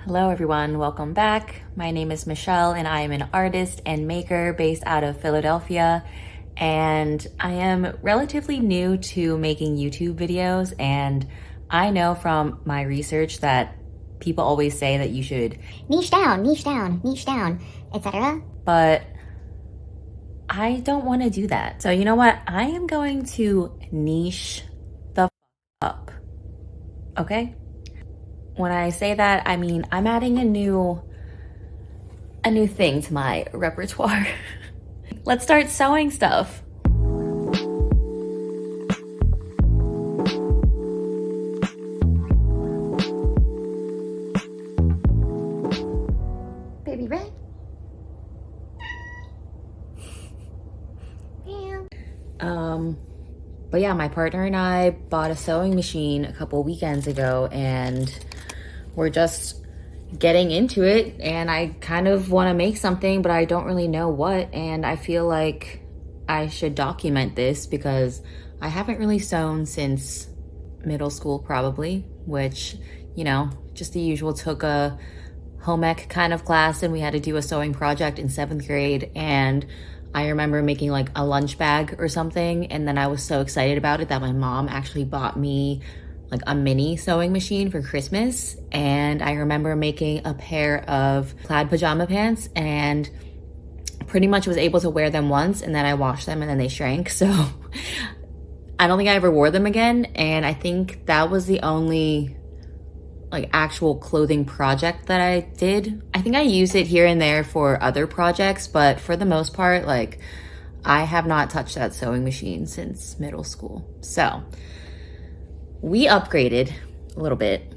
Hello everyone, welcome back. My name is Michelle and I am an artist and maker based out of Philadelphia. And I am relatively new to making YouTube videos, and I know from my research that people always say that you should niche down, etc. But I don't want to do that. So you know what? I am going to niche the up, okay? When I say that, I mean I'm adding a new thing to my repertoire. Let's start sewing stuff. Baby red. But yeah, my partner and I bought a sewing machine a couple weekends ago, and we're just getting into it, and I kind of want to make something, but I don't really know what, and I feel like I should document this because I haven't really sewn since middle school probably, which, you know, just the usual. Took a home ec kind of class and we had to do a sewing project in 7th grade, and I remember making like a lunch bag or something, and then I was so excited about it that my mom actually bought me like a mini sewing machine for Christmas. And I remember making a pair of plaid pajama pants and pretty much was able to wear them once, and then I washed them and then they shrank. So I don't think I ever wore them again. And I think that was the only like actual clothing project that I did. I think I used it here and there for other projects, but for the most part, like I have not touched that sewing machine since middle school. So we upgraded a little bit.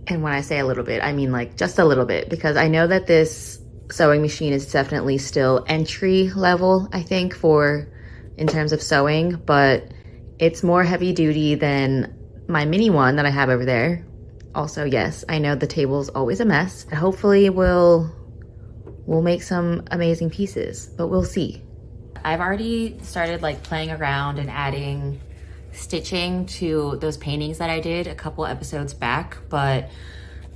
And when I say a little bit, I mean like just a little bit, because I know that this sewing machine is definitely still entry level, I think, for in terms of sewing, but it's more heavy duty than my mini one that I have over there. Also, yes, I know the table's always a mess. Hopefully we'll make some amazing pieces, but we'll see. I've already started like playing around and adding stitching to those paintings that I did a couple episodes back, but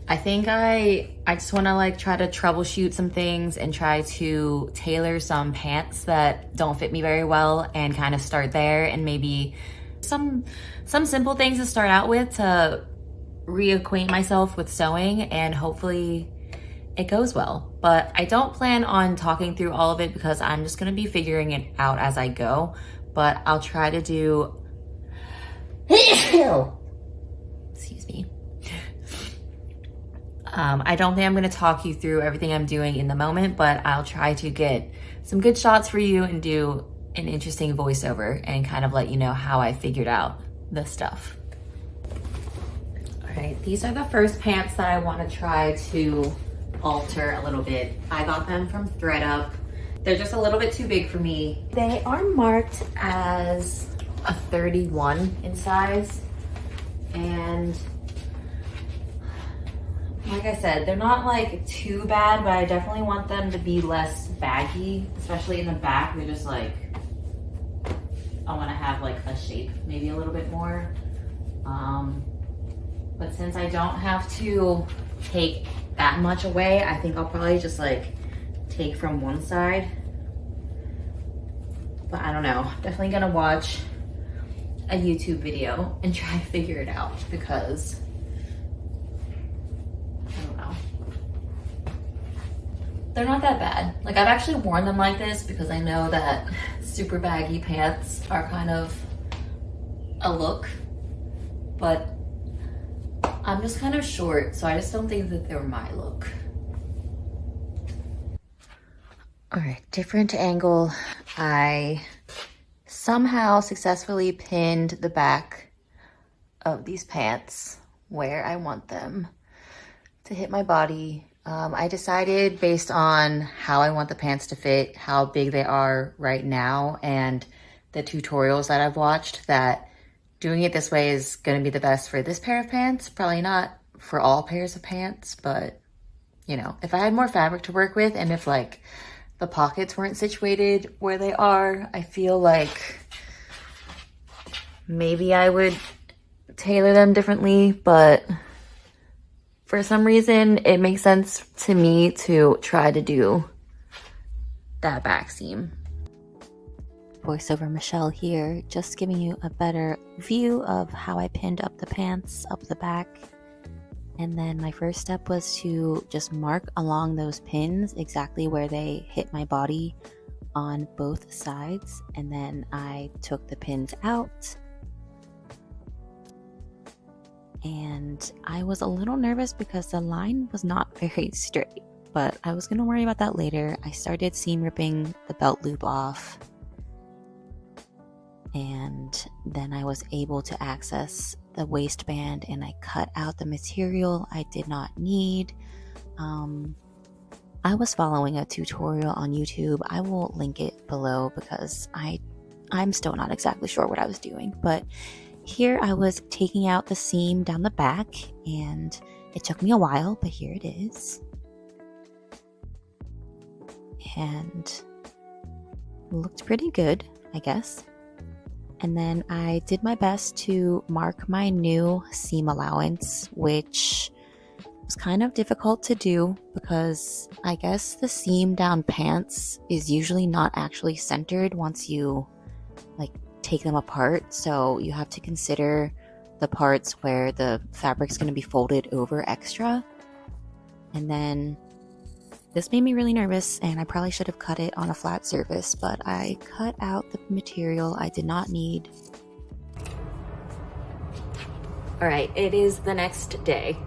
I think I just want to like try to troubleshoot some things and try to tailor some pants that don't fit me very well and kind of start there, and maybe some simple things to start out with to reacquaint myself with sewing, and hopefully it goes well. But I don't plan on talking through all of it because I'm just going to be figuring it out as I go, but I'll try to do excuse me. I don't think I'm going to talk you through everything I'm doing in the moment, but I'll try to get some good shots for you and do an interesting voiceover and kind of let you know how I figured out the stuff. All right, these are the first pants that I want to try to alter a little bit. I got them from ThreadUp. They're just a little bit too big for me. They are marked as a 31 in size, and like I said, they're not like too bad, but I definitely want them to be less baggy, especially in the back. They're just like, I want to have like a shape maybe a little bit more. But since I don't have to take that much away, I think I'll probably just like take from one side. But I don't know, definitely gonna watch a YouTube video and try to figure it out, because I don't know. They're not that bad. Like I've actually worn them like this because I know that super baggy pants are kind of a look, but I'm just kind of short, so I just don't think that they're my look. All right, different angle. I somehow successfully pinned the back of these pants where I want them to hit my body. I decided based on how I want the pants to fit, how big they are right now, and the tutorials that I've watched, that doing it this way is going to be the best for this pair of pants. Probably not for all pairs of pants, but you know, if I had more fabric to work with and if like the pockets weren't situated where they are, I feel like maybe I would tailor them differently, but For some reason, it makes sense to me to try to do that back seam. Voiceover Michelle here, just giving you a better view of how I pinned up the pants up the back. And then my first step was to just mark along those pins exactly where they hit my body on both sides. And then I took the pins out. And I was a little nervous because the line was not very straight, but I was going to worry about that later. I started seam ripping the belt loop off, and then I was able to access the waistband, and I cut out the material I did not need. I was following a tutorial on YouTube. I will link it below because I'm still not exactly sure what I was doing, but here I was taking out the seam down the back, and it took me a while, but here it is. And it looked pretty good, I guess. And then I did my best to mark my new seam allowance, which was kind of difficult to do because I guess the seam down pants is usually not actually centered once you take them apart, so you have to consider the parts where the fabric's going to be folded over extra. And then this made me really nervous, and I probably should have cut it on a flat surface, but I cut out the material I did not need. All right, it is the next day.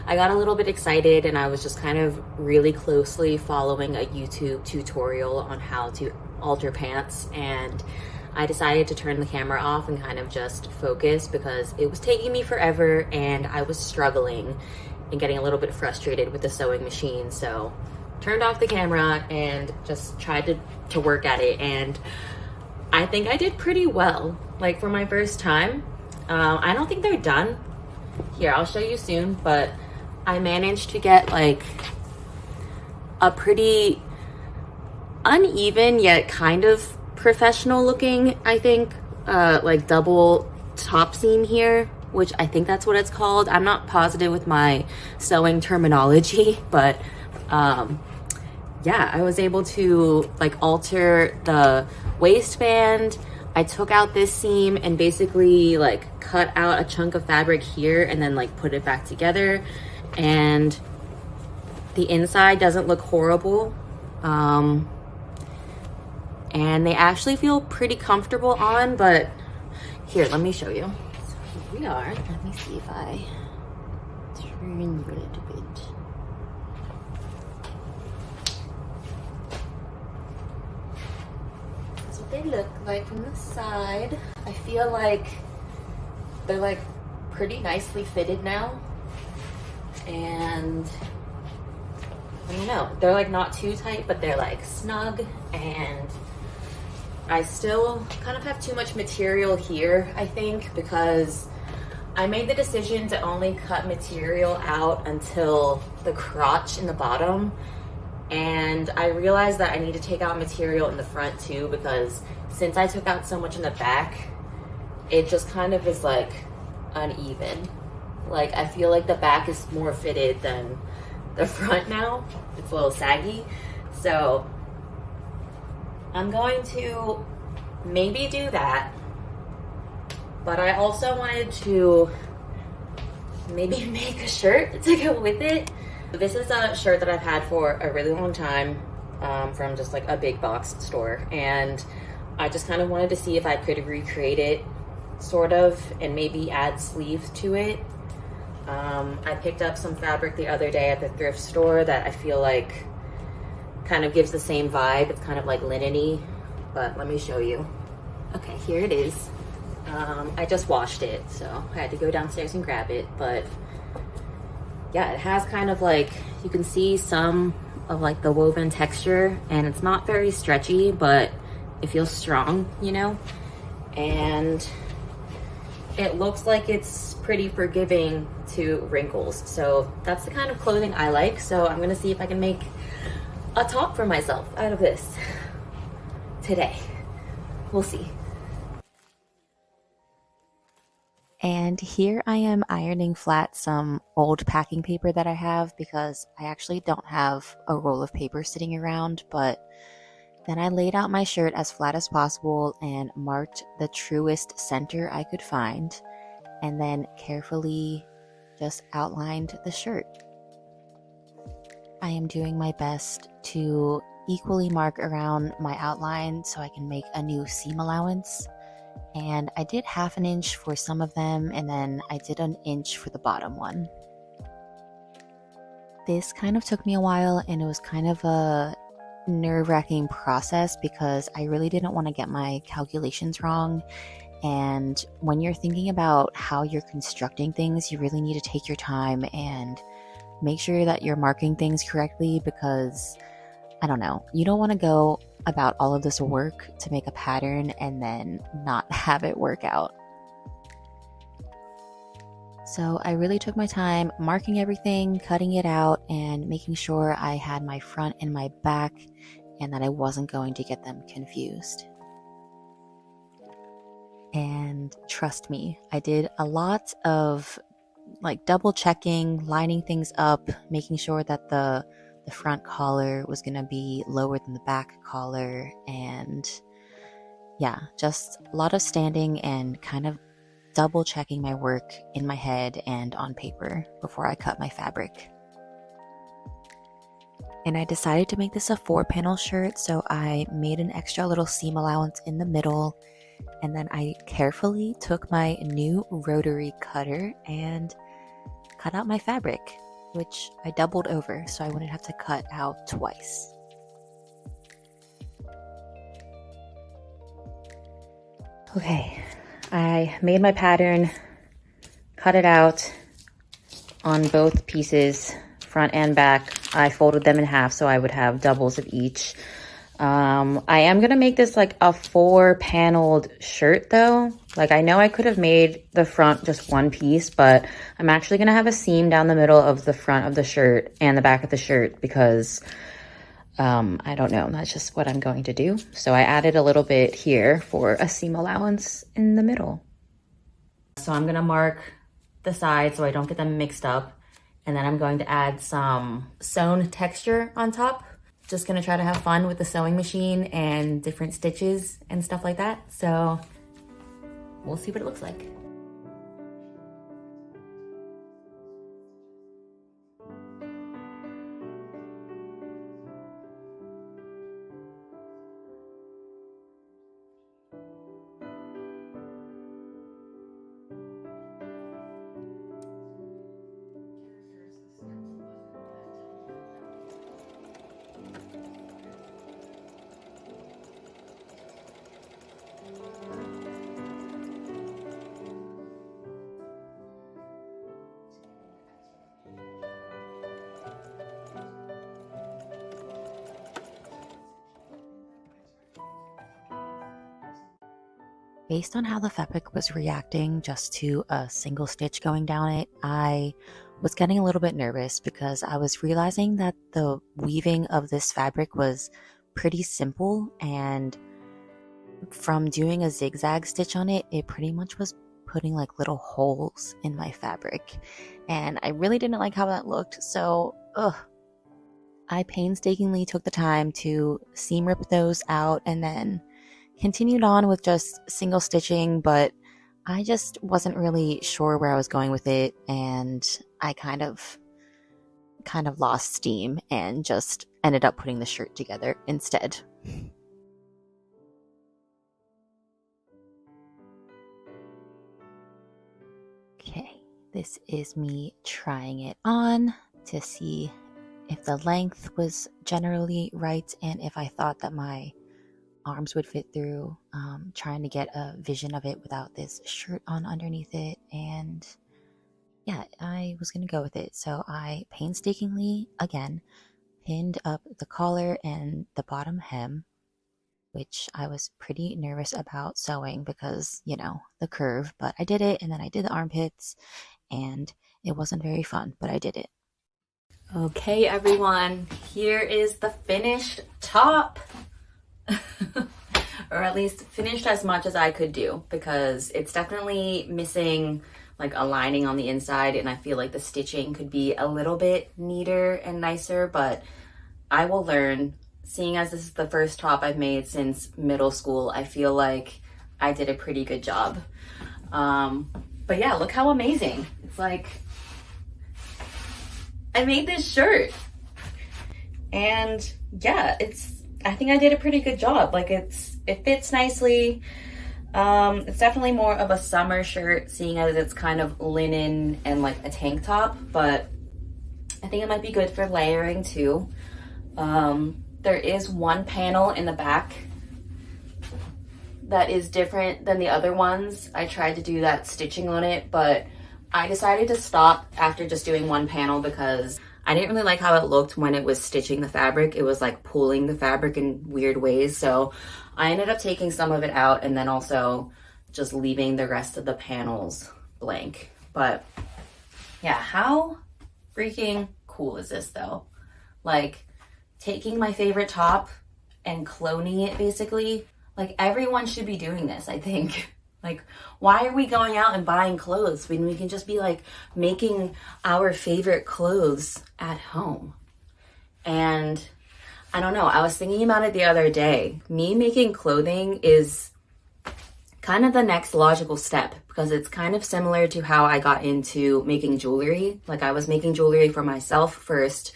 I got a little bit excited, and I was just kind of really closely following a YouTube tutorial on how to alter pants, and I decided to turn the camera off and kind of just focus because it was taking me forever and I was struggling and getting a little bit frustrated with the sewing machine. So turned off the camera and just tried to work at it, and I think I did pretty well. Like for my first time, I don't think they're done. Here, I'll show you soon, but I managed to get like a pretty uneven yet kind of professional looking, I think, like double top seam here, which I think that's what it's called. I'm not positive with my sewing terminology, but yeah, I was able to like alter the waistband. I took out this seam and basically like cut out a chunk of fabric here and then like put it back together, and the inside doesn't look horrible. And they actually feel pretty comfortable on, but here, let me show you. So here we are. Let me see if I turn you a little bit. That's what they look like from the side. I feel like they're like pretty nicely fitted now. And I don't know, they're like not too tight, but they're like snug, and I still kind of have too much material here, I think, because I made the decision to only cut material out until the crotch in the bottom, and I realized that I need to take out material in the front too, because since I took out so much in the back, it just kind of is like uneven. Like I feel like the back is more fitted than the front now. It's a little saggy, so I'm going to maybe do that, but I also wanted to maybe make a shirt to go with it. This is a shirt that I've had for a really long time, from just like a big box store, and I just kind of wanted to see if I could recreate it sort of and maybe add sleeves to it. I picked up some fabric the other day at the thrift store that I feel like kind of gives the same vibe. It's kind of like linen-y, but let me show you. Okay, here it is. I just washed it, so I had to go downstairs and grab it, but yeah, it has kind of like, you can see some of like the woven texture, and it's not very stretchy, but it feels strong, you know? And it looks like it's pretty forgiving to wrinkles. So that's the kind of clothing I like. So I'm gonna see if I can make a top for myself out of this today. We'll see. And here I am ironing flat some old packing paper that I have because I actually don't have a roll of paper sitting around. But then I laid out my shirt as flat as possible and marked the truest center I could find, and then carefully just outlined the shirt. I am doing my best to equally mark around my outline so I can make a new seam allowance. And I did 1/2 inch for some of them, and then I did 1 inch for the bottom one. This kind of took me a while, and it was kind of a nerve-wracking process because I really didn't want to get my calculations wrong. And when you're thinking about how you're constructing things, you really need to take your time and make sure that you're marking things correctly because, I don't know, you don't want to go about all of this work to make a pattern and then not have it work out. So I really took my time marking everything, cutting it out, and making sure I had my front and my back and that I wasn't going to get them confused. And trust me, I did a lot of double checking, lining things up, making sure that the front collar was going to be lower than the back collar, and yeah, just a lot of standing and kind of double checking my work in my head and on paper before I cut my fabric. And I decided to make this a 4-panel shirt, so I made an extra little seam allowance in the middle, and then I carefully took my new rotary cutter and cut out my fabric, which I doubled over so I wouldn't have to cut out twice. Okay, I made my pattern, cut it out on both pieces, front and back. I folded them in half so I would have doubles of each. I am going to make this like a 4-paneled shirt though. I know I could have made the front just one piece, but I'm actually going to have a seam down the middle of the front of the shirt and the back of the shirt because, I don't know, that's just what I'm going to do. So I added a little bit here for a seam allowance in the middle. So I'm going to mark the sides so I don't get them mixed up. And then I'm going to add some sewn texture on top. Just gonna try to have fun with the sewing machine and different stitches and stuff like that. So we'll see what it looks like. Based on how the fabric was reacting just to a single stitch going down it, I was getting a little bit nervous because I was realizing that the weaving of this fabric was pretty simple, and from doing a zigzag stitch on it, it pretty much was putting little holes in my fabric, and I really didn't like how that looked. So I painstakingly took the time to seam rip those out and then continued on with just single stitching, but I just wasn't really sure where I was going with it, and I kind of lost steam and just ended up putting the shirt together instead. Okay, this is me trying it on to see if the length was generally right and if I thought that my arms would fit through, trying to get a vision of it without this shirt on underneath it. And yeah, I was gonna go with it. So I painstakingly, again, pinned up the collar and the bottom hem, which I was pretty nervous about sewing because, the curve, but I did it. And then I did the armpits, and it wasn't very fun, but I did it. Okay, everyone, here is the finished top. or at least finished as much as I could do, because it's definitely missing like a lining on the inside, and I feel like the stitching could be a little bit neater and nicer, but I will learn. Seeing as this is the first top I've made since middle school, I feel like I did a pretty good job. But yeah, look how amazing. It's like, I made this shirt. And yeah, I think I did a pretty good job. Like it fits nicely. It's definitely more of a summer shirt, seeing as it's kind of linen and like a tank top, but I think it might be good for layering too. There is one panel in the back that is different than the other ones. I tried to do that stitching on it, but I decided to stop after just doing one panel because I didn't really like how it looked when it was stitching the fabric. It was like pulling the fabric in weird ways. So I ended up taking some of it out and then also just leaving the rest of the panels blank. But yeah, how freaking cool is this though? Like taking my favorite top and cloning it basically. Like everyone should be doing this, I think. Like, why are we going out and buying clothes when we can just be like making our favorite clothes at home? And I don't know, I was thinking about it the other day. Me making clothing is kind of the next logical step because it's kind of similar to how I got into making jewelry. Like I was making jewelry for myself first,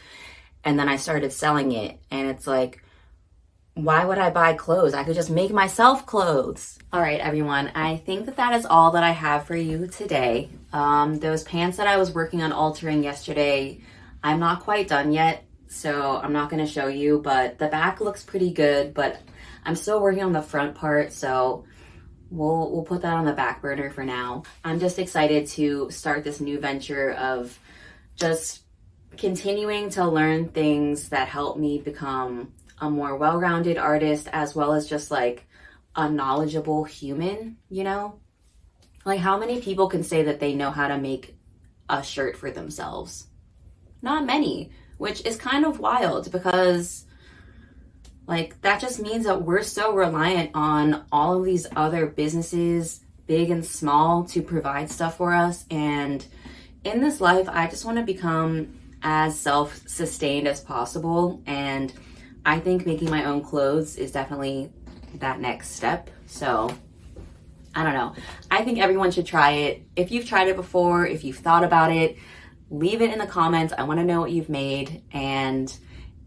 and then I started selling it. And it's like, why would I buy clothes? I could just make myself clothes. All right, everyone, I think that is all that I have for you today. Those pants that I was working on altering yesterday, I'm not quite done yet, so I'm not gonna show you, but the back looks pretty good, but I'm still working on the front part, so we'll put that on the back burner for now. I'm just excited to start this new venture of just continuing to learn things that help me become a more well-rounded artist, as well as just like a knowledgeable human, you know? Like how many people can say that they know how to make a shirt for themselves? Not many, which is kind of wild because like that just means that we're so reliant on all of these other businesses, big and small, to provide stuff for us. And in this life, I just want to become as self-sustained as possible, and I think making my own clothes is definitely that next step. So I don't know. I think everyone should try it. If you've tried it before, if you've thought about it, leave it in the comments. I want to know what you've made. And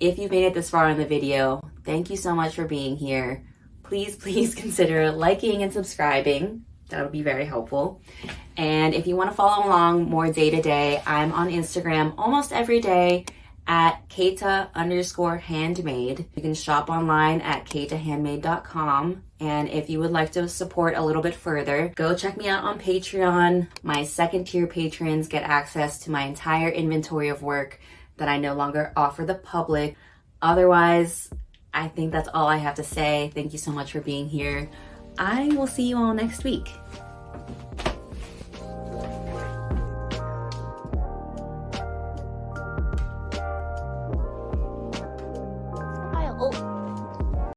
if you've made it this far in the video, thank you so much for being here. Please consider liking and subscribing. That would be very helpful. And if you want to follow along more day to day, I'm on Instagram almost every day at Keita_handmade. You can shop online at keitahandmade.com. And if you would like to support a little bit further, go check me out on Patreon. My second tier patrons get access to my entire inventory of work that I no longer offer the public. Otherwise, I think that's all I have to say. Thank you so much for being here. I will see you all next week.